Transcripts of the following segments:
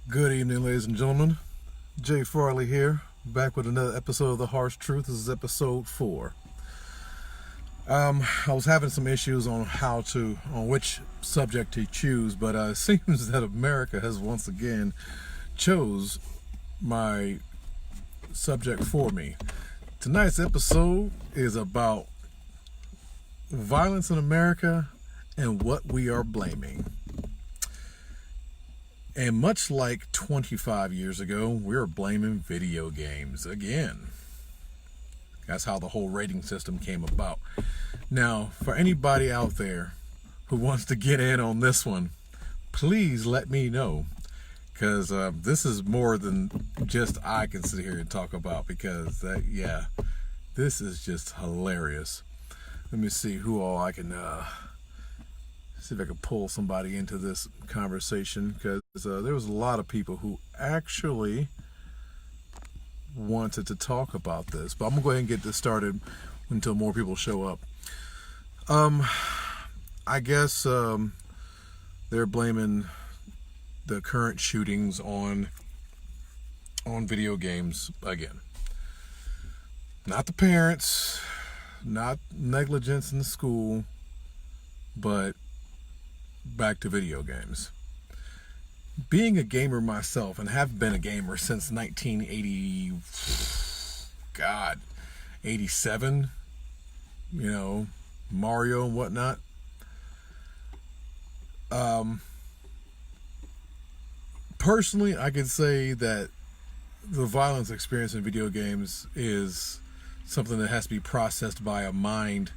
Good evening, ladies and gentlemen. Jay Farley here, back with another episode of The Harsh Truth. This is episode 4. I was having some issues on on which subject to choose, but it seems that America has once again chose my subject for me. Tonight's episode is about violence in America and what we are blaming. And much like 25 years ago, we're blaming video games again. That's how the whole rating system came about. Now, for anybody out there who wants to get in on this one, please let me know. Because this is more than just I can sit here and talk about. Because, this is just hilarious. Let me see who all I can see if I can pull somebody into this conversation, because there was a lot of people who actually wanted to talk about this. But I'm gonna go ahead and get this started until more people show up. I guess they're blaming the current shootings on video games again. Not the parents, not negligence in the school, but back to video games. Being a gamer myself, and have been a gamer since 1980, 87, Mario and whatnot. Personally, I could say that the violence experience in video games is something that has to be processed by a mind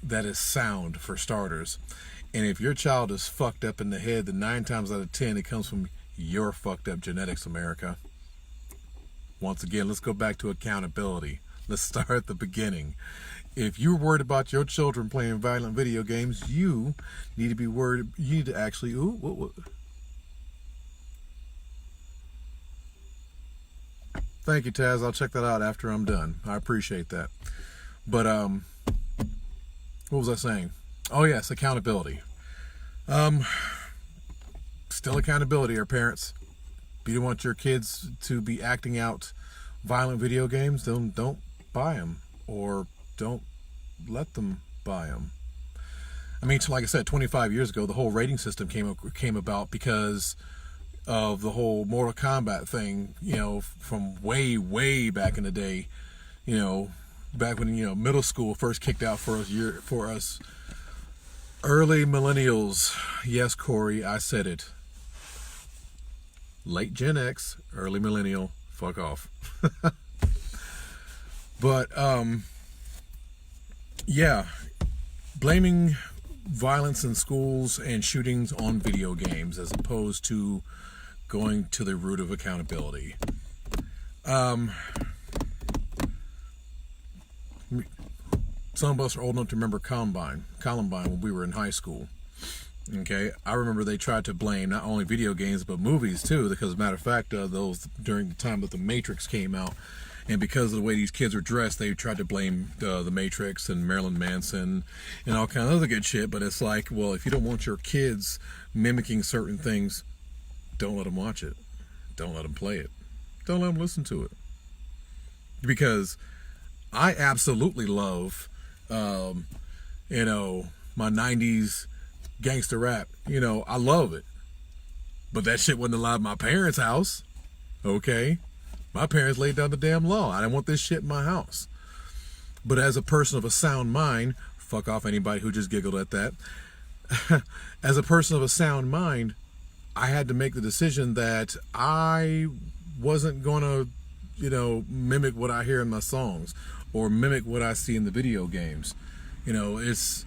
that is sound, for starters. And if your child is fucked up in the head, then 9 times out of 10 it comes from your fucked up genetics, America. Once again, let's go back to accountability. Let's start at the beginning. If you're worried about your children playing violent video games, you need to be worried. You need to actually. Thank you, Taz. I'll check that out after I'm done. I appreciate that. But what was I saying? Oh yes, accountability. Still accountability, our parents. If you don't want your kids to be acting out violent video games, then don't buy them, or don't let them buy them. I mean, like I said, 25 years ago, the whole rating system came about because of the whole Mortal Kombat thing. From way back in the day. Back when middle school first kicked out for us early millennials. Yes, Corey, I said it. Late Gen X, early millennial, fuck off. But blaming violence in schools and shootings on video games as opposed to going to the root of accountability. Some of us are old enough to remember Columbine when we were in high school. Okay, I remember they tried to blame not only video games but movies too, because as a matter of fact, those during the time that The Matrix came out, and because of the way these kids were dressed, they tried to blame The Matrix and Marilyn Manson and all kind of other good shit. But it's like, well, if you don't want your kids mimicking certain things, don't let them watch it. Don't let them play it. Don't let them listen to it. Because I absolutely love, my 90s gangster rap. I love it. But that shit wasn't allowed in my parents' house. Okay? My parents laid down the damn law. I didn't want this shit in my house. But as a person of a sound mind, fuck off anybody who just giggled at that. As a person of a sound mind, I had to make the decision that I wasn't going to, mimic what I hear in my songs or mimic what I see in the video games. It's...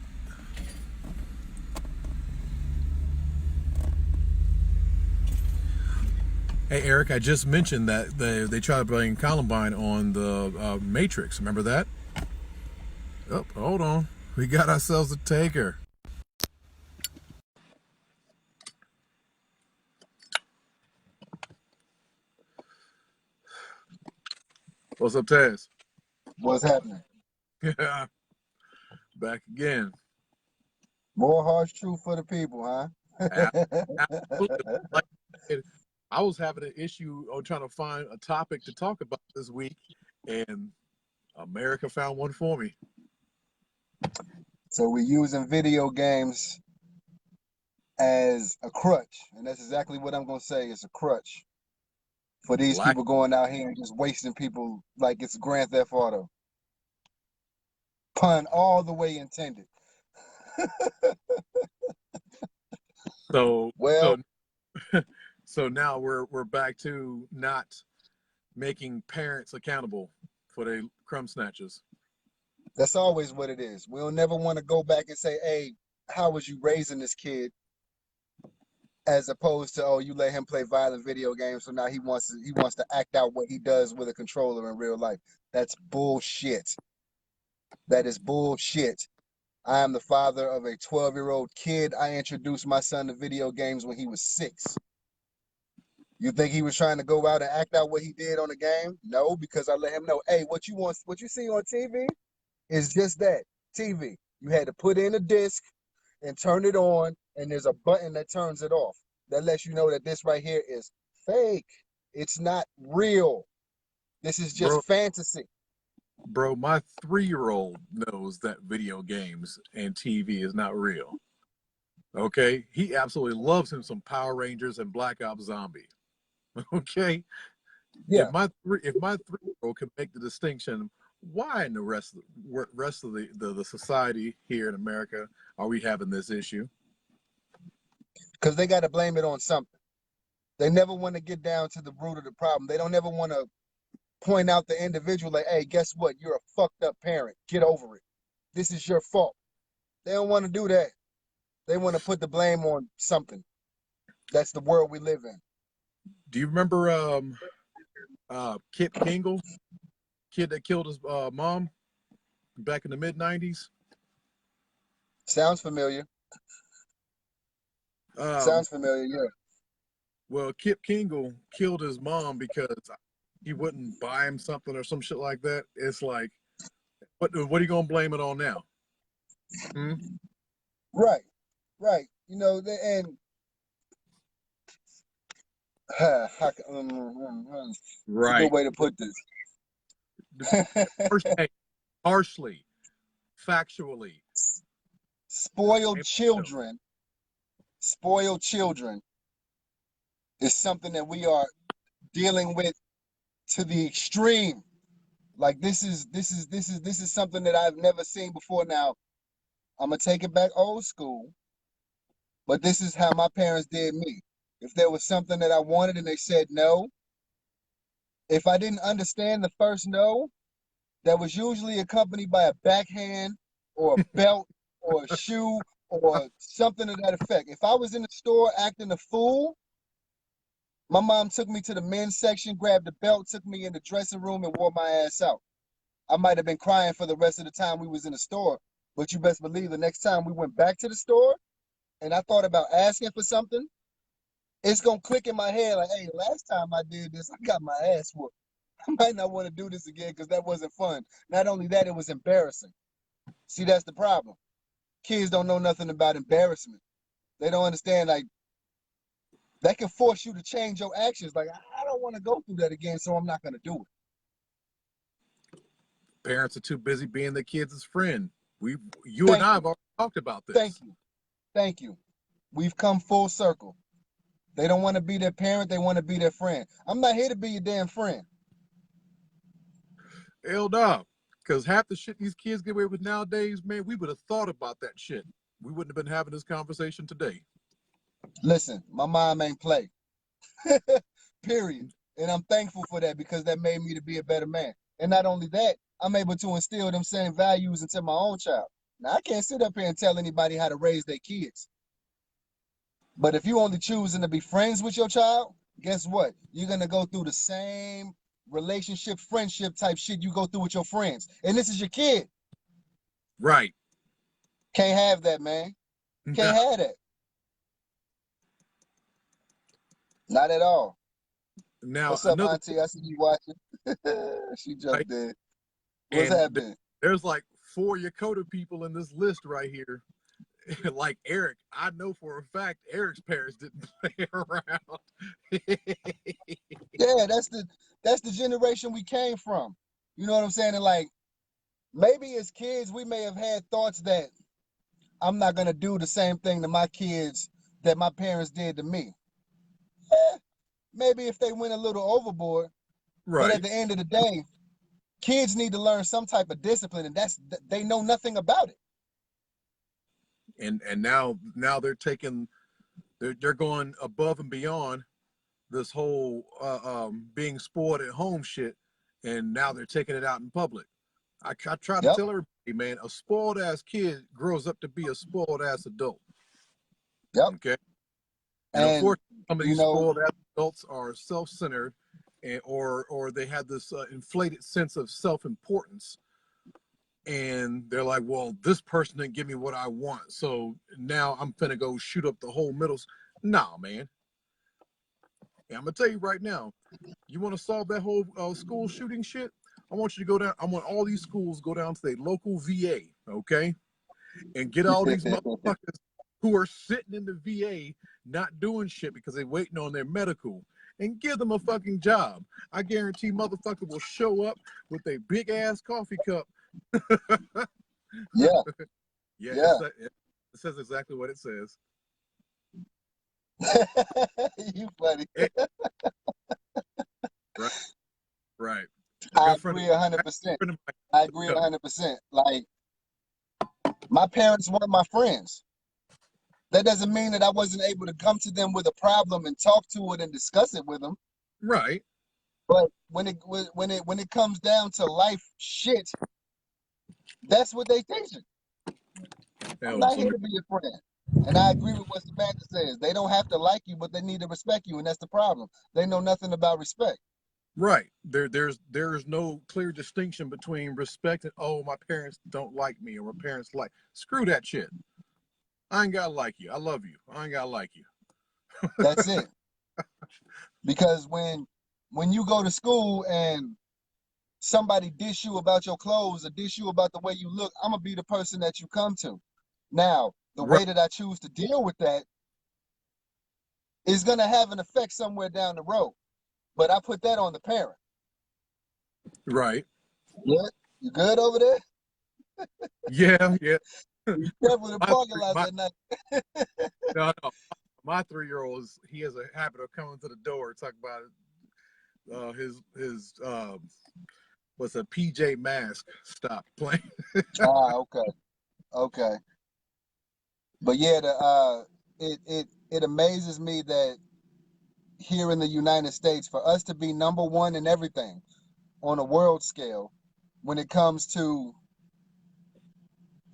Hey, Eric, I just mentioned that they tried to blame Columbine on the Matrix. Remember that? Oh, hold on. We got ourselves a taker. What's up, Taz? What's happening? Yeah, back again. More harsh truth for the people, huh? Absolutely. I was having an issue on trying to find a topic to talk about this week, and America found one for me. So we're using video games as a crutch, and that's exactly what I'm gonna say. It's a crutch for these Black. people going out here and just wasting people like it's Grand Theft Auto. Pun all the way intended. So Well, so so now we're back to not making parents accountable for their crumb snatchers. that's always what it is. We'll never want to go back and say, hey, how was you raising this kid? As opposed to, oh, you let him play violent video games, so now he wants to act out what he does with a controller in real life. That's bullshit. That is bullshit. I am the father of a 12-year-old kid. I introduced my son to video games when he was 6. You think he was trying to go out and act out what he did on the game? No, because I let him know, hey, what you see on TV is just that, TV. You had to put in a disc and turn it on, and there's a button that turns it off. That lets you know that this right here is fake. It's not real. This is Bro, just fantasy. bro, my 3-year-old knows that video games and TV is not real. Okay, he absolutely loves him some Power Rangers and Black Ops Zombie. Okay, Yeah, if my 3-year-old can make the distinction, why in the rest of the society here in America are we having this issue? because they got to blame it on something. They never want to get down to the root of the problem. They don't ever want to point out the individual like, hey, guess what? You're a fucked up parent. Get over it. This is your fault. They don't want to do that. They want to put the blame on something. That's the world we live in. Do you remember Kip Kingle, kid that killed his mom back in the mid-90s? Sounds familiar. Um, Sounds familiar, yeah. well, Kip Kingle killed his mom because he wouldn't buy him something or some shit like that. It's like, what are you gonna blame it on now? Hmm? Right, right. You know, and it's a good Right. way to put this. Hey, harshly, factually. Spoiled children is something that we are dealing with to the extreme. Like this is something that I've never seen before. Now, I'm gonna take it back old school, but this is how my parents did me. If there was something that I wanted and they said no, if I didn't understand the first no, that was usually accompanied by a backhand or a belt or a shoe or something to that effect. If I was in the store acting a fool, my mom took me to the men's section, grabbed the belt, took me in the dressing room, and wore my ass out. I might have been crying for the rest of the time we was in the store, but you best believe the next time we went back to the store and I thought about asking for something, it's gonna click in my head like, hey, last time I did this, I got my ass whooped. I might not want to do this again because that wasn't fun. Not only that, it was embarrassing. See, that's the problem. Kids don't know nothing about embarrassment. They don't understand, like, that can force you to change your actions. Like, I don't want to go through that again, so I'm not going to do it. Parents are too busy being their kids' friend. You and Thank I have you. already talked about Thank this. you. Thank you. We've come full circle. They don't want to be their parent. They want to be their friend. I'm not here to be your damn friend. Hell no. Because half the shit these kids get away with nowadays, man, we would have thought about that shit. We wouldn't have been having this conversation today. Listen, my mom ain't play. Period. And I'm thankful for that because that made me to be a better man. And not only that, I'm able to instill them same values into my own child. Now, I can't sit up here and tell anybody how to raise their kids. But if you only choosing to be friends with your child, guess what? You're going to go through the same relationship, friendship type shit you go through with your friends. And this is your kid. Right. Can't have that, man. Can't No. have that. Not at all. Now, What's up, another Auntie? I see you watching. She right, jumped in. What's and happening? there's like 4 Yakota people in this list right here. Like Eric, I know for a fact Eric's parents didn't play around. that's the generation we came from. You know what I'm saying? And like maybe as kids we may have had thoughts that I'm not gonna do the same thing to my kids that my parents did to me. Eh, maybe if they went a little overboard, but at Right. the end of the day, kids need to learn some type of discipline, and they know nothing about it. And now they're going above and beyond this whole being spoiled at home shit, and now they're taking it out in public. I try to Yep. tell everybody, man, a spoiled ass kid grows up to be a spoiled ass adult. Yep. Okay. And And unfortunately, some of you these know, spoiled adults are self-centered, or they have this inflated sense of self-importance, and they're like, "Well, this person didn't give me what I want, so now I'm finna go shoot up the whole middle." Nah, man. And I'm gonna tell you right now, you want to solve that whole school shooting shit? I want you to go down. I want all these schools go down to the local VA, okay, and get all these motherfuckers who are sitting in the VA not doing shit because they're waiting on their medical, and give them a fucking job. I guarantee motherfucker will show up with a big ass coffee cup. yeah, Yeah, yeah. it says exactly what it says. You funny. Right, right. A I good friend agree of, 100%. friend of I agree mine. 100%. Like my parents weren't my friends. That doesn't mean that I wasn't able to come to them with a problem and talk to it and discuss it with them. Right. But when it comes down to life shit, that's what they teach you. I'm Hell, not some here to be your friend. And I agree with what Samantha says. They don't have to like you, but they need to respect you, and that's the problem. They know nothing about respect. right. There's no clear distinction between respect and, oh, my parents don't like me, or my parents like. Screw that shit. I ain't gotta like you. I love you. I ain't gotta like you. That's it. Because when you go to school and somebody dish you about your clothes or dish you about the way you look, I'm gonna be the person that you come to. Now, the Right. way that I choose to deal with that is gonna have an effect somewhere down the road. But I put that on the parent. Right. Yeah, you good over there? Yeah. Yeah. You careful in the My, parking lots my at night. no, no. My 3-year-old he has a habit of coming to the door and talk about his what's a PJ Mask. Stop playing. Ah, okay, okay. But yeah, it amazes me that here in the United States, for us to be number one in everything on a world scale, when it comes to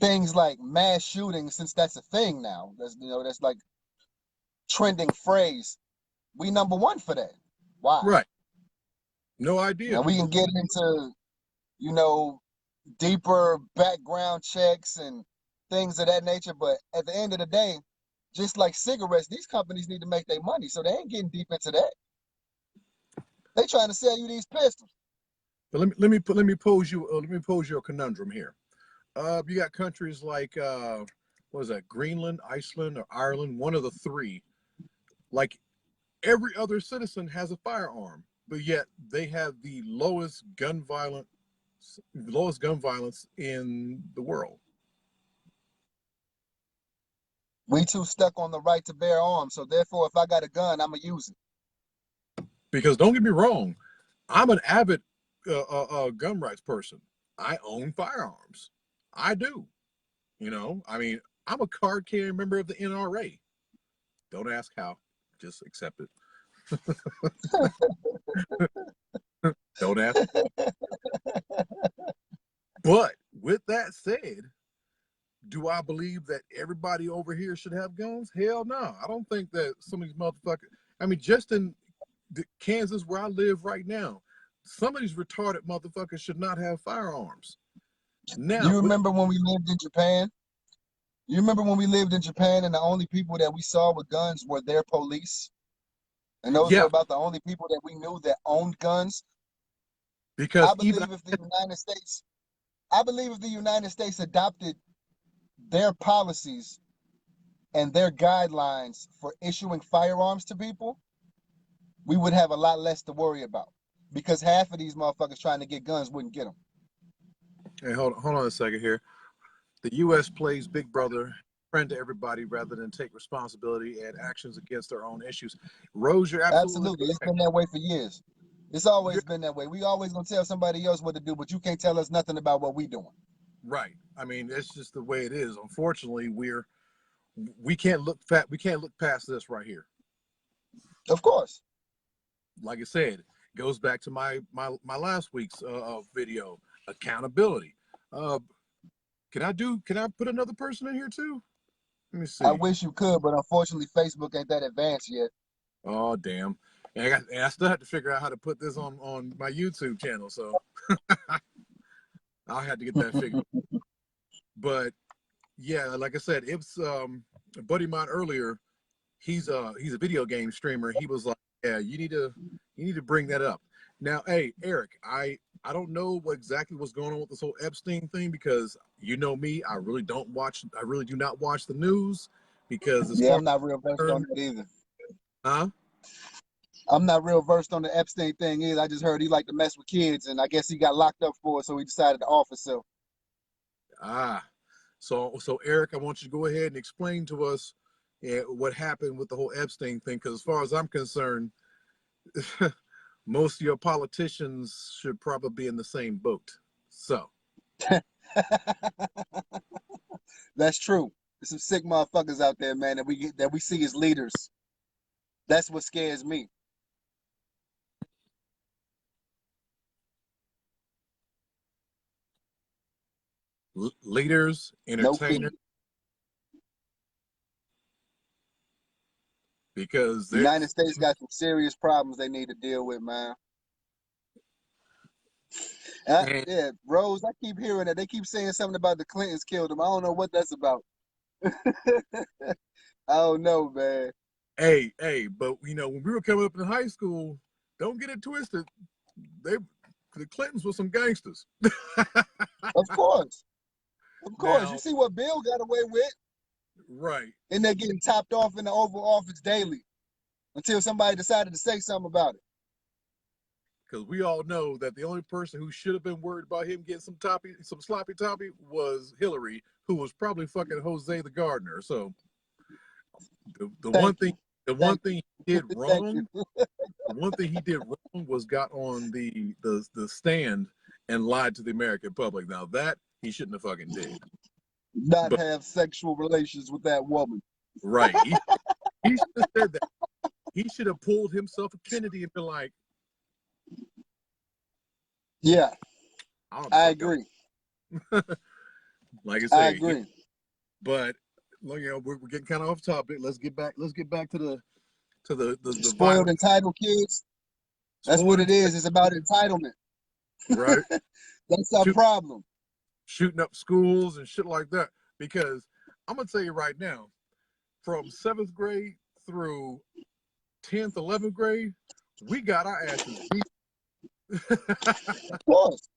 things like mass shootings, since that's a thing now, that's like trending phrase. We number one for that. Why? Right. No Now idea. we can get into, you know, deeper background checks and things of that nature, but at the end of the day, just like cigarettes, these companies need to make their money, so they ain't getting deep into that. They trying to sell you these pistols. But let me pose you a conundrum here. You got countries like what is that, Greenland, Iceland, or Ireland, one of the three. Like every other citizen has a firearm, but yet they have the lowest gun violence in the world. We too stuck on the right to bear arms, so therefore, if I got a gun, I'ma use it. Because don't get me wrong, I'm an avid gun rights person. I own firearms. I do. You know, I mean, I'm a card carrying member of the NRA. Don't ask how, just accept it. Don't ask. But with that said, do I believe that everybody over here should have guns? Hell no. I don't think that some of these motherfuckers, I mean, just in Kansas where I live right now, some of these retarded motherfuckers should not have firearms. Now, You remember when we lived in Japan? You remember when we lived in Japan and the only people that we saw with guns were their police? And those were yeah, about the only people that we knew that owned guns. because I even believe if the United States, I believe if the United States adopted their policies and their guidelines for issuing firearms to people, we would have a lot less to worry about because half of these motherfuckers trying to get guns wouldn't get them. Hey, hold on a second here. The U.S. plays Big Brother, friend to everybody, rather than take responsibility and actions against their own issues. Rose, you're Absolutely. It's been that way for years. It's always You're been that way. We always gonna tell somebody else what to do, but you can't tell us nothing about what we doing. right. I mean, it's just the way it is. Unfortunately, we can't look past this right here. Of course. Like I said, it goes back to my last week's video, accountability. Can I put another person in here too? Let me see. I wish you could, but unfortunately, Facebook ain't that advanced yet. Oh damn! And I still have to figure out how to put this on my YouTube channel, so I'll have to get that figured. But yeah, like I said, it's a buddy of mine earlier. He's a video game streamer. He was like, "Yeah, you need to bring that up." Now, hey, Eric, I don't know exactly what's going on with this whole Epstein thing because you know me, I really do not watch the news because I'm not real versed on that either. Huh? I'm not real versed on the Epstein thing either. I just heard he liked to mess with kids, and I guess he got locked up for it, so he decided to off himself. So Eric, I want you to go ahead and explain to us what happened with the whole Epstein thing, because as far as I'm concerned, most of your politicians should probably be in the same boat. So That's true. There's some sick motherfuckers out there, man, that we see as leaders. That's what scares me. leaders, entertainers, because the United States got some serious problems they need to deal with, man. Yeah, Rose, I keep hearing that. They keep saying something about the Clintons killed him. I don't know what that's about. I don't know, man. Hey, but you know, when we were coming up in high school, don't get it twisted. The Clintons were some gangsters. Of course. Now, you see what Bill got away with. Right. And they're getting topped off in the Oval Office daily until somebody decided to say something about it. Because we all know that the only person who should have been worried about him getting some sloppy toppy was Hillary, who was probably fucking Jose the gardener. So the one thing he did wrong, was got on the stand and lied to the American public. Now that he shouldn't have fucking did. Not have sexual relations with that woman. Right. He should have said that. He should have pulled himself a Kennedy and been like, yeah, I agree. Like I say, I agree. But you know, we're getting kind of off topic. Let's get back to the spoiled entitled kids. That's what it is. It's about entitlement. Right. That's our problem. Shooting up schools and shit like that. Because I'm gonna tell you right now, from 7th grade through 10th, 11th grade, we got our asses beat. Of course.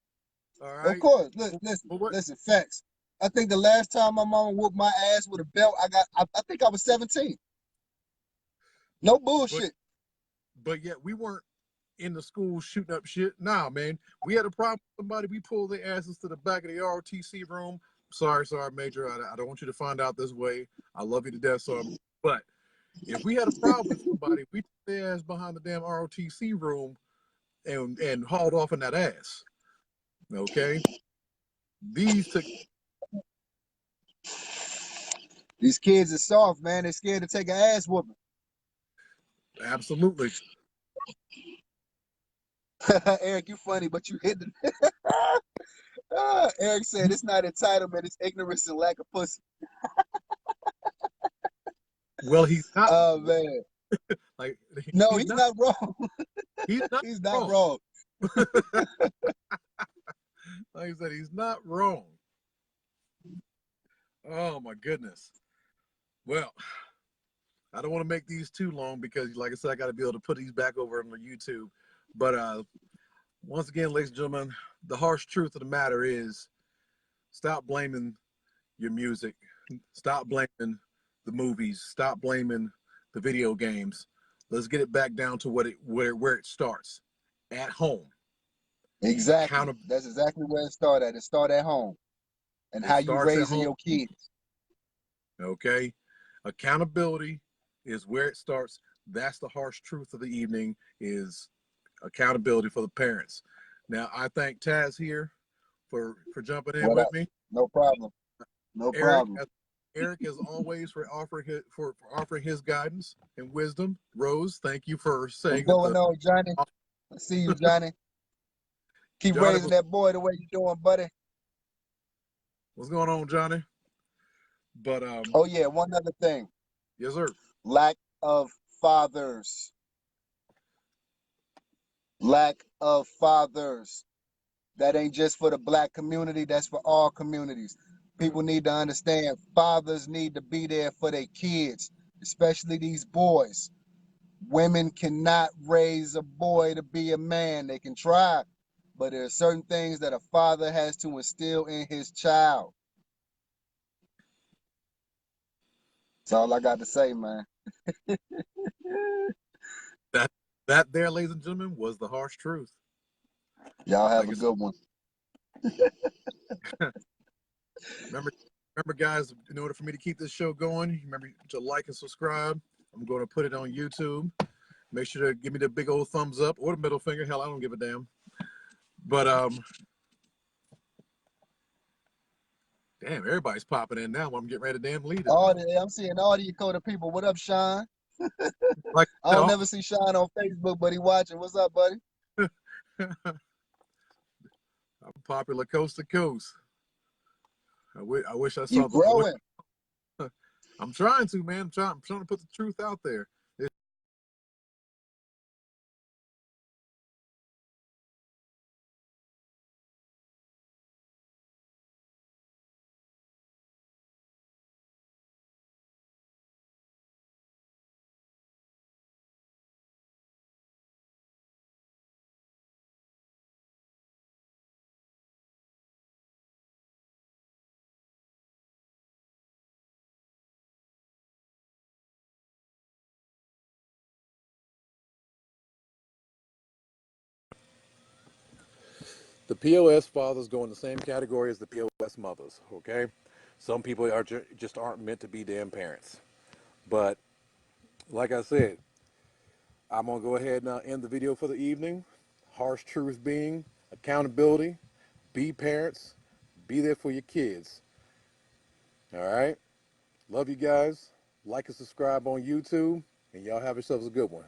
All right. Of course. Listen, facts. I think the last time my mama whooped my ass with a belt, I think I was 17. No bullshit. But yet we weren't in the school shooting up shit. Nah, man. We had a problem with somebody. We pulled their asses to the back of the ROTC room. Sorry, Major. I don't want you to find out this way. I love you to death, so. But if we had a problem with somebody, we took their ass behind the damn ROTC room and hauled off in that ass. Okay? These kids are soft, man. They're scared to take an ass whooping. Absolutely. Eric, you funny, but you hit the Eric said it's not entitlement, it's ignorance and lack of pussy. Well, he's not. Oh man. Like no, he's not wrong. He's not wrong. Like I said, he's not wrong. Oh my goodness. Well, I don't want to make these too long because, like I said, I got to be able to put these back over on the YouTube. But once again, ladies and gentlemen, the harsh truth of the matter is, stop blaming your music. Stop blaming the movies. Stop blaming the video games. let's get it back down to where it starts, at home. Exactly. Accountable. That's exactly where it started at. It started at home and It how you starts at raising home. your kids. Okay, accountability is where it starts. That's the harsh truth of the evening, is accountability for the parents. Now I thank Taz here for jumping in What with up? me. No problem. No Eric, problem. Eric, as always, for offering his guidance and wisdom. Rose, thank you for What's saying that going on, Johnny? I see you, Johnny. Keep Johnny raising was. that boy the way you doing, buddy. What's going on, Johnny? But Oh yeah, one other thing. yes, sir. Lack of fathers. Lack of fathers. That ain't just for the black community, that's for all communities. People need to understand fathers need to be there for their kids, especially these boys. Women cannot raise a boy to be a man. They can try, but there are certain things that a father has to instill in his child. That's all I got to say, man. That that there, ladies and gentlemen, was the harsh truth. Y'all have Like a I said, good one. remember, guys, in order for me to keep this show going, remember to like and subscribe. I'm going to put it on YouTube. Make sure to give me the big old thumbs up or the middle finger. Hell, I don't give a damn. But damn, everybody's popping in now. I'm getting ready to damn lead it. I'm seeing all the Dakota people. What up, Sean? Like I don't never see Sean on Facebook, but he watching. What's up, buddy? I'm popular coast to coast. I wish I You saw growing. I'm trying to, man. I'm trying to put the truth out there. The POS fathers go in the same category as the POS mothers, okay? Some people just aren't meant to be damn parents. But like I said, I'm going to go ahead and end the video for the evening. Harsh truth being accountability, be parents, be there for your kids. All right? Love you guys. Like and subscribe on YouTube, and y'all have yourselves a good one.